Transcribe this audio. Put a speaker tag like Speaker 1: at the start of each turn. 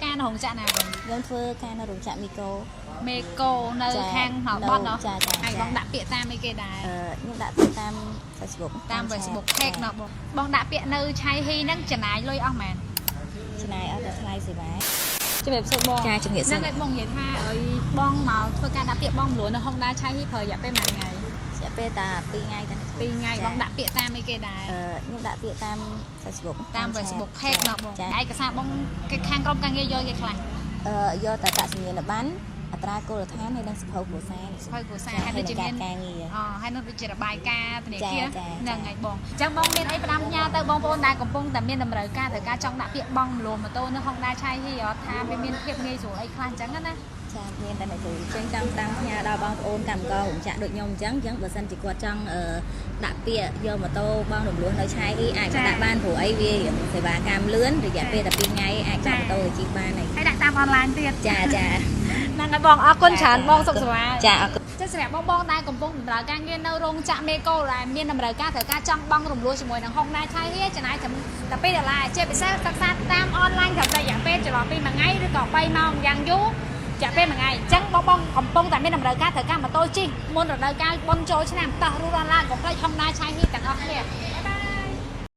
Speaker 1: ការនៅរោងចក្រណាបង
Speaker 2: ខ្ញុំធ្វើការនៅរោងចក្រមីកូ
Speaker 1: មេកូនៅខាងមកបត់ណោះហើយបងដាក់ពាក្យតាមអីគេដែរ
Speaker 2: ខ្ញុំដាក់ទៅតាម Facebook
Speaker 1: តាម Facebook Page ណោះបងដាក់ពាក្យនៅឆៃហ៊ីហ្នឹងចំណាយលុយអស់មែន
Speaker 2: ចំណាយអត់តែថ្លៃសេវា
Speaker 1: ជំរាបសួរបង
Speaker 2: ចាជំរាបសួរ
Speaker 1: ហ្នឹងហើយបងនិយាយថាឲ្យបងមកធ្វើការដាក់ពាក្យបងមលួននៅ Honda ឆៃហ៊ីប្រើរយៈពេលមួយថ្ងៃ
Speaker 2: រយៈពេលតែ2ថ្ងៃតែ
Speaker 1: 2ថ្ងៃបងដាក់ពាក្យតាមអីគេដែរ
Speaker 2: ខ្ញុំដាក់ពាក្យតាម Facebook
Speaker 1: តាម Facebook Page ណោះបងឯកសារបងគេខាងក្រុមការងារយកគេខ្លះ
Speaker 2: យកតែតសញ្ញាណប័ណ្ណអត្រាគោលដ្ឋានហើយនិងសភៅគ្រួសារ
Speaker 1: ហើយដូចជាមាន
Speaker 2: ការងារ
Speaker 1: ហើយនឹងដូចជារបាយការណ៍ធនាគារហ្នឹងហើយបងអញ្ចឹងបងមានអីផ្ដាំផ្ញើទៅបងប្អូនដែលកំពុងតែមានតម្រូវការត្រូវការចង់ដាក់ពាក្យបងមលម៉ូតូនៅ Honda ឆៃហ៊ីអត់ថាវាមានភាពងាយស្រួលអីខ្លះអញ្ចឹងណា
Speaker 2: ចាមានតែអ្នកជួយចេញចង់តាមផ្ញើដល់បងប្អូនកម្មកររោងចក្រដូចខ្ញុំអញ្ចឹងបើសិនជាគាត់ចង់ដាក់ពាក្យយកម៉ូតូបងរំលោះនៅឆៃហ៊ីអាចដាក់បានព្រោះអីវាសេវាកម្មលឿនរយៈពេលតែ2ថ្ងៃអាចចាប់ម៉ូតូទៅជិះបាន
Speaker 1: ហើយដាក់តាមអនឡាញទៀត
Speaker 2: ចា
Speaker 1: ហ្នឹងហើយបងអរគុណច្រើនបងសុខសប្បាយ
Speaker 2: ចាអរគុណ
Speaker 1: ចឹងសម្រាប់បងដែលកំពុងបម្រើការងារនៅរោងចក្រមេកូដែលមានតម្រូវការត្រូវការចង់បង់រំលោះជាមួយនឹង Honda ឆៃហ៊ីចំណាយត្រឹមតែ$2ជាពិសេសសិក្សាតាមអនឡាញត្រឹមតែរយៈពេលចន្លោះពី1ថ្ងៃឬក៏3ម៉ោងយ៉ាងយូររយៈពេល1ថ្ងៃអញ្ចឹងបងកំពុងតែមានតម្រូវការត្រូវការម៉ូតូជិះមុនរដូវកាលបុណ្យចូលឆ្នាំតោះរੂអនឡាញកុំភ្លេច Honda ឆៃហ៊ីទាំងអស់គ្នា